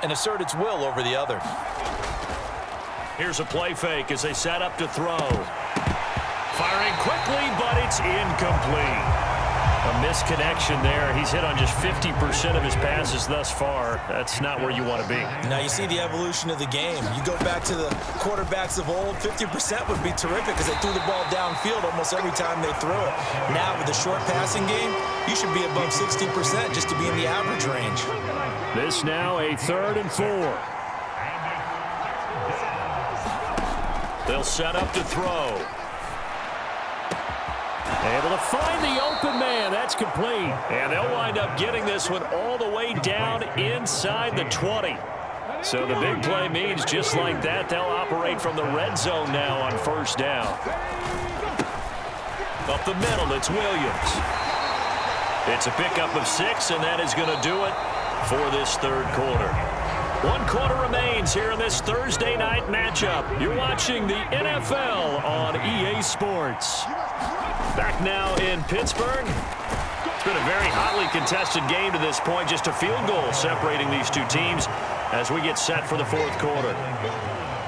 and assert its will over the other. Here's a play fake as they set up to throw. Firing quickly, but it's incomplete. A misconnection there. He's hit on just 50% of his passes thus far. That's not where you want to be. Now you see the evolution of the game. You go back to the quarterbacks of old, 50% would be terrific because they threw the ball downfield almost every time they threw it. Now with the short passing game, you should be above 60% just to be in the average range. This now a 3rd and 4. They'll set up to throw. Able to find the open man. That's complete. And they'll wind up getting this one all the way down inside the 20. So the big play means just like that, they'll operate from the red zone now on 1st down. Up the middle, it's Williams. It's a pickup of 6, and that is going to do it for this 3rd quarter. 1 quarter remains here in this Thursday night matchup. You're watching the NFL on EA Sports. Back now in Pittsburgh. It's been a very hotly contested game to this point. Just a field goal separating these two teams as we get set for the 4th quarter.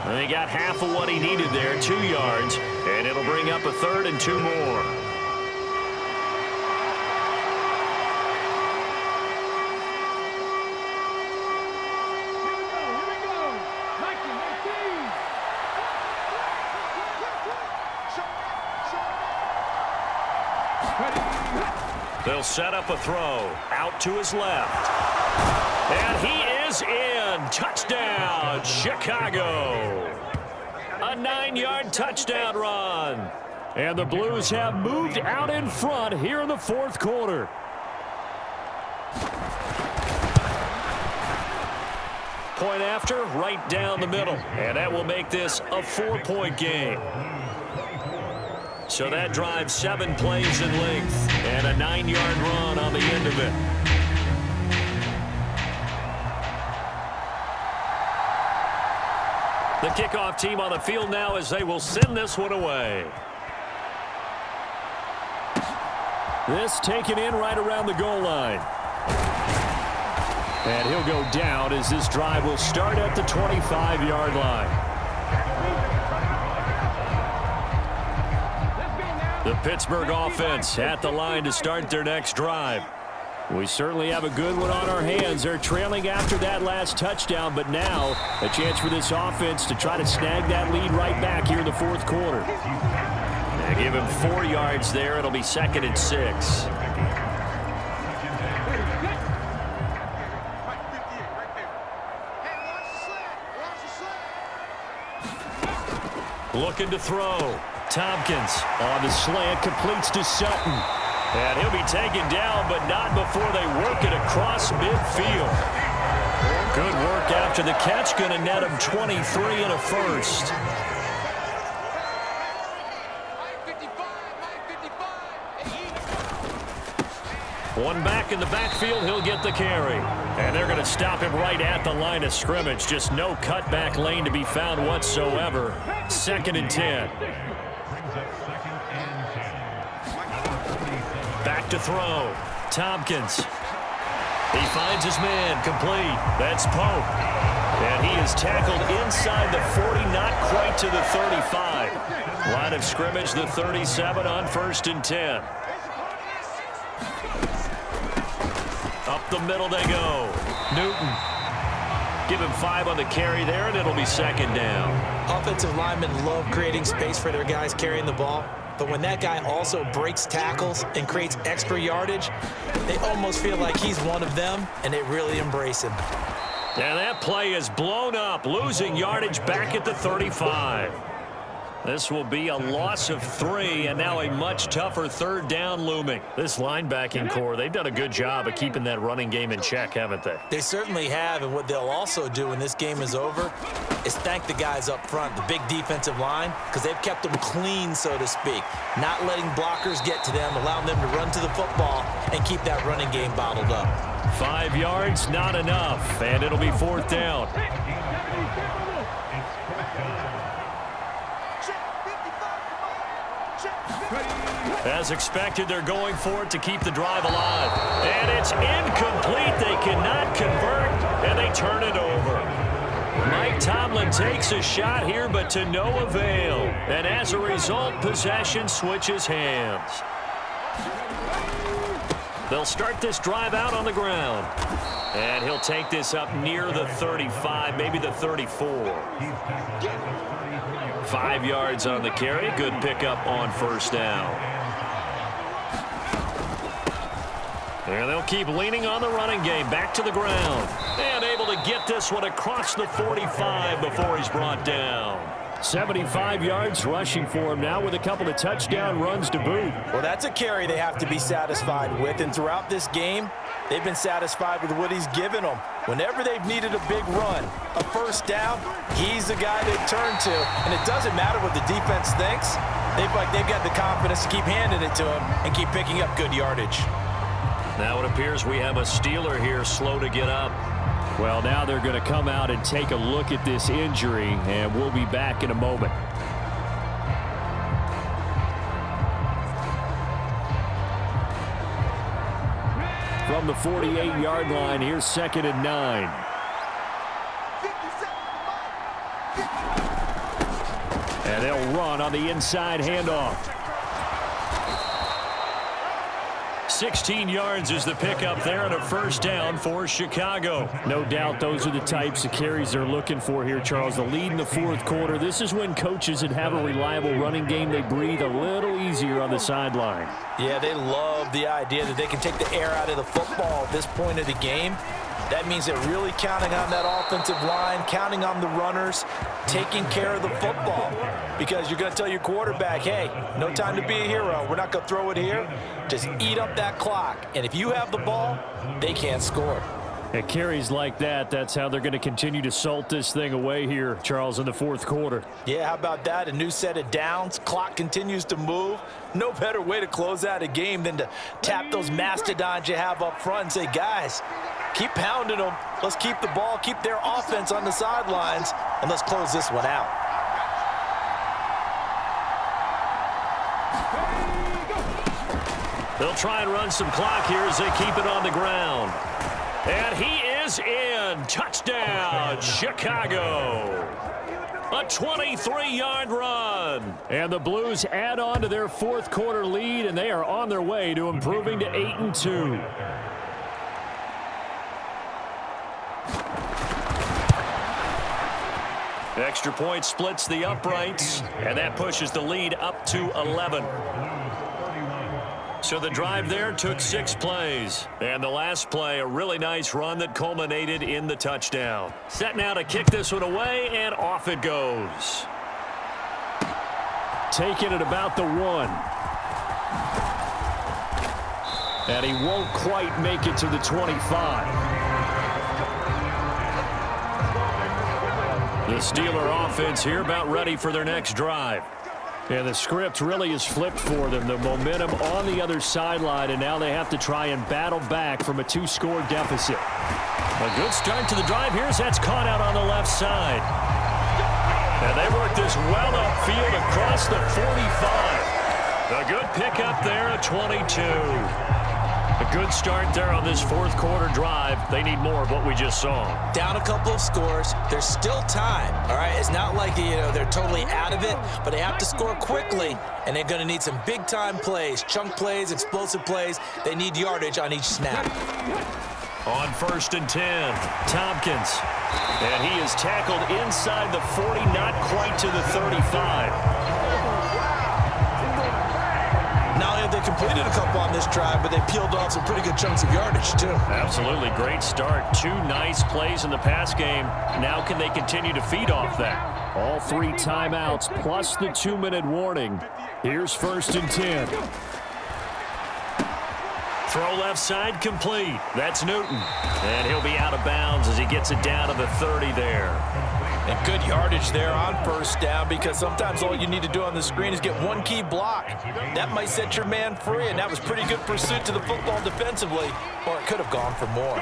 And he got half of what he needed there, 2 yards, and it'll bring up a 3rd and 2 more. They'll set up a throw out to his left. And he is in. Touchdown, Chicago. A 9-yard touchdown run. And the Blues have moved out in front here in the 4th quarter. Point after, right down the middle. And that will make this a 4-point game. So that drives 7 plays in length and a 9-yard run on the end of it. The kickoff team on the field now as they will send this one away. This taken in right around the goal line. And he'll go down as this drive will start at the 25-yard line. The Pittsburgh offense at the line to start their next drive. We certainly have a good one on our hands. They're trailing after that last touchdown, but now a chance for this offense to try to snag that lead right back here in the 4th quarter. They give him 4 yards there. It'll be 2nd and 6. Looking to throw. Tompkins on the slant, completes to Sutton. And he'll be taken down, but not before they work it across midfield. Good work after the catch, going to net him 23 and a 1st. One back in the backfield, he'll get the carry. And they're going to stop him right at the line of scrimmage. Just no cutback lane to be found whatsoever. 2nd and 10. Back to throw. Tompkins. He finds his man. Complete. That's Pope. And he is tackled inside the 40, not quite to the 35. Line of scrimmage, the 37 on 1st and 10. Up the middle they go. Newton. Give him 5 on the carry there, and it'll be 2nd down. Offensive linemen love creating space for their guys carrying the ball. But when that guy also breaks tackles and creates extra yardage, they almost feel like he's one of them, and they really embrace him. And that play is blown up, losing yardage back at the 35. This will be a loss of 3, and now a much tougher 3rd down looming. This linebacking core, they've done a good job of keeping that running game in check, haven't they? They certainly have, and what they'll also do when this game is over is thank the guys up front, the big defensive line, because they've kept them clean, so to speak, not letting blockers get to them, allowing them to run to the football and keep that running game bottled up. 5 yards, not enough, and it'll be 4th down. As expected, they're going for it to keep the drive alive. And it's incomplete. They cannot convert, and they turn it over. Tomlin takes a shot here, but to no avail. And as a result, possession switches hands. They'll start this drive out on the ground. And he'll take this up near the 35, maybe the 34. 5 yards on the carry. Good pickup on first down. And they'll keep leaning on the running game. Back to the ground. And able to get this one across the 45 before he's brought down. 75 yards rushing for him now with a couple of touchdown runs to boot. Well, that's a carry they have to be satisfied with. And throughout this game, they've been satisfied with what he's given them. Whenever they've needed a big run, a first down, he's the guy they turn to. And it doesn't matter what the defense thinks. They've got the confidence to keep handing it to him and keep picking up good yardage. Now it appears we have a Steeler here slow to get up. Well, now they're going to come out and take a look at this injury, and we'll be back in a moment. From the 48-yard line, here's 2nd and 9. And they'll run on the inside handoff. 16 yards is the pickup there and a first down for Chicago. No doubt those are the types of carries they're looking for here, Charles. The lead in the fourth quarter. This is when coaches that have a reliable running game, they breathe a little easier on the sideline. Yeah, they love the idea that they can take the air out of the football at this point of the game. That means they're really counting on that offensive line, counting on the runners, taking care of the football. Because you're going to tell your quarterback, hey, no time to be a hero. We're not going to throw it here. Just eat up that clock. And if you have the ball, they can't score. At carries like that, that's how they're going to continue to salt this thing away here, Charles, in the fourth quarter. Yeah, how about that? A new set of downs. Clock continues to move. No better way to close out a game than to tap those mastodons you have up front and say, guys, keep pounding them. Let's keep the ball, keep their offense on the sidelines, and let's close this one out. They'll try and run some clock here as they keep it on the ground. And he is in. Touchdown, Chicago. A 23-yard run. And the Blues add on to their fourth quarter lead, and they are on their way to improving to 8-2. Extra point splits the uprights, and that pushes the lead up to 11. So the drive there took 6 plays. And the last play, a really nice run that culminated in the touchdown. Set now to kick this one away, and off it goes. Taking it about the 1. And he won't quite make it to the 25. The Steeler offense here about ready for their next drive. And the script really is flipped for them. The momentum on the other sideline, and now they have to try and battle back from a 2-score deficit. A good start to the drive here as that's caught out on the left side. And they work this well upfield across the 45. A good pickup there at 22. A good start there on this fourth quarter drive. They need more of what we just saw. Down a couple of scores. There's still time, all right? It's not like, they're totally out of it, but they have to score quickly, and they're going to need some big-time plays, chunk plays, explosive plays. They need yardage on each snap. On 1st and 10, Tompkins. And he is tackled inside the 40, not quite to the 35. They completed a couple on this drive, but they peeled off some pretty good chunks of yardage, too. Absolutely. Great start. 2 nice plays in the pass game. Now can they continue to feed off that? All 3 timeouts plus the 2-minute warning. Here's 1st and 10. Throw left side complete. That's Newton. And he'll be out of bounds as he gets it down to the 30 there. And good yardage there on first down, because sometimes all you need to do on the screen is get one key block. That might set your man free, and that was pretty good pursuit to the football defensively, or it could have gone for more.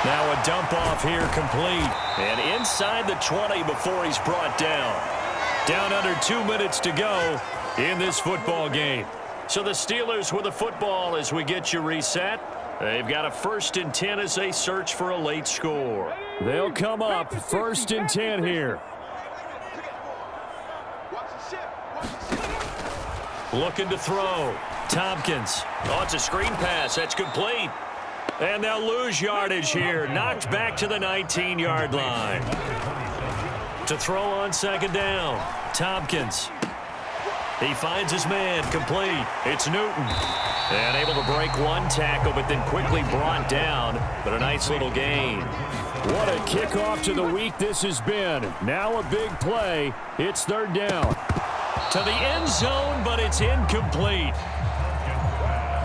Now a dump off here complete. And inside the 20 before he's brought down. Down under 2 minutes to go in this football game. So the Steelers with the football as we get you reset. They've got a 1st and 10 as they search for a late score. They'll come up 1st and 10 here. Looking to throw. Tompkins. Oh, it's a screen pass. That's complete. And they'll lose yardage here. Knocked back to the 19-yard line. To throw on 2nd down. Tompkins. He finds his man. Complete. It's Newton. And able to break one tackle, but then quickly brought down. But a nice little gain. What a kickoff to the week this has been. Now a big play. It's 3rd down. To the end zone, but it's incomplete.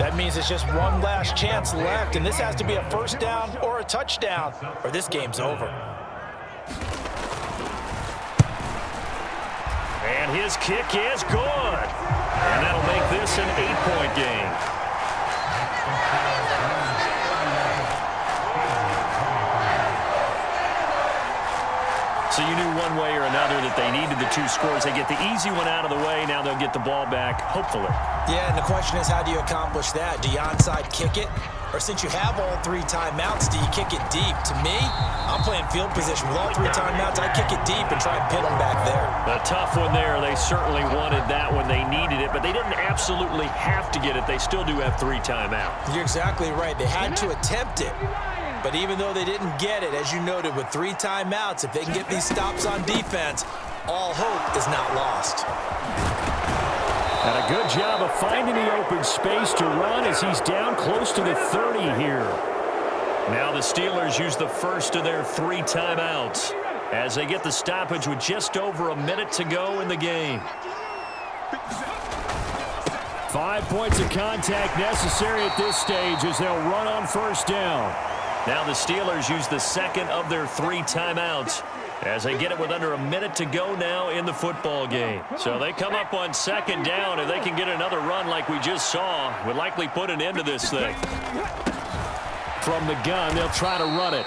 That means it's just one last chance left, and this has to be a 1st down or a touchdown, or this game's over. And his kick is good. And that'll make this an 8-point game. So you knew one way or another that they needed the 2 scores. They get the easy one out of the way. Now they'll get the ball back, hopefully. Yeah, and the question is, how do you accomplish that? Do you onside kick it? Or since you have all 3 timeouts, do you kick it deep? To me, I'm playing field position. With all 3 timeouts, I kick it deep and try and pin them back there. A tough one there. They certainly wanted that when they needed it, but they didn't absolutely have to get it. They still do have 3 timeouts. You're exactly right. They had to attempt it. But even though they didn't get it, as you noted, with 3 timeouts, if they can get these stops on defense, all hope is not lost. And a good job of finding the open space to run as he's down close to the 30 here. Now the Steelers use the first of their 3 timeouts as they get the stoppage with just over a minute to go in the game. 5 points of contact necessary at this stage as they'll run on 1st down. Now the Steelers use the 2nd of their 3 timeouts as they get it with under a minute to go now in the football game. So they come up on 2nd down. If they can get another run like we just saw, would likely put an end to this thing. From the gun, they'll try to run it.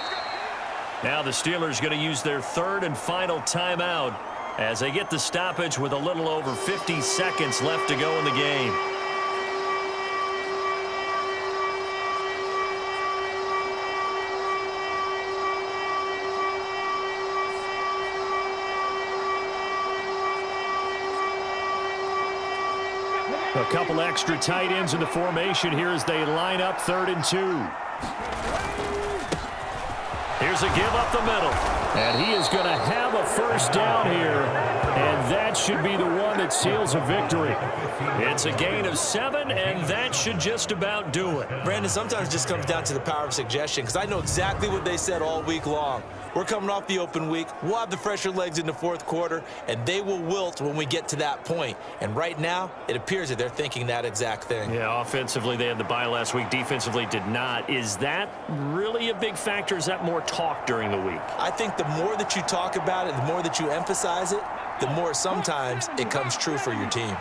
Now the Steelers going to use their 3rd and final timeout as they get the stoppage with a little over 50 seconds left to go in the game. A couple extra tight ends in the formation here as they line up 3rd and 2. Here's a give up the middle. And he is going to have a 1st down here. And that should be the one that seals a victory. It's a gain of 7, and that should just about do it. Brandon, sometimes it just comes down to the power of suggestion, because I know exactly what they said all week long. We're coming off the open week. We'll have the fresher legs in the 4th quarter, and they will wilt when we get to that point. And right now, it appears that they're thinking that exact thing. Yeah, offensively, they had the bye last week. Defensively, did not. Is that really a big factor? Is that more talk during the week? I think the more that you talk about it, the more that you emphasize it, the more sometimes it comes true for your team.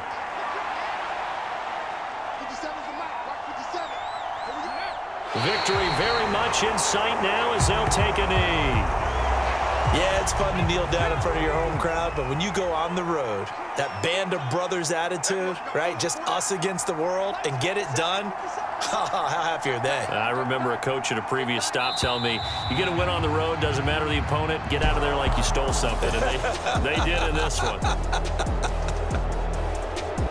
Victory very much in sight now as they'll take a knee. Yeah, it's fun to kneel down in front of your home crowd, but when you go on the road, that band of brothers attitude, right, just us against the world, and get it done, how happy are they? I remember a coach at a previous stop telling me, you get a win on the road, doesn't matter the opponent, get out of there like you stole something, and they did in this one.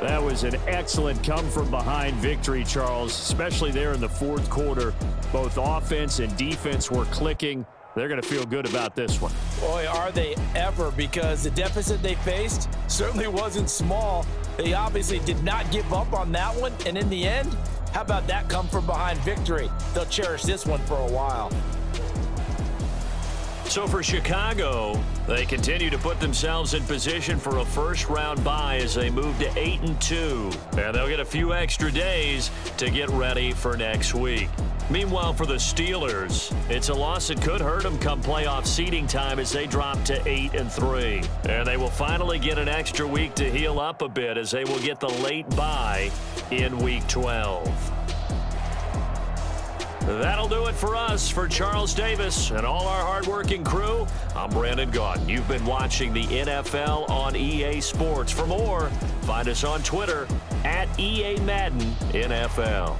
That was an excellent come-from-behind victory, Charles, especially there in the 4th quarter. Both offense and defense were clicking. They're going to feel good about this one. Boy, are they ever, because the deficit they faced certainly wasn't small. They obviously did not give up on that one, and in the end, how about that come-from-behind victory? They'll cherish this one for a while. So for Chicago, they continue to put themselves in position for a first-round bye as they move to 8-2. And they'll get a few extra days to get ready for next week. Meanwhile, for the Steelers, it's a loss that could hurt them come playoff seeding time as they drop to 8-3. And they will finally get an extra week to heal up a bit as they will get the late bye in Week 12. That'll do it for us. For Charles Davis and all our hardworking crew, I'm Brandon Gaudin. You've been watching the NFL on EA Sports. For more, find us on Twitter @EA Madden NFL.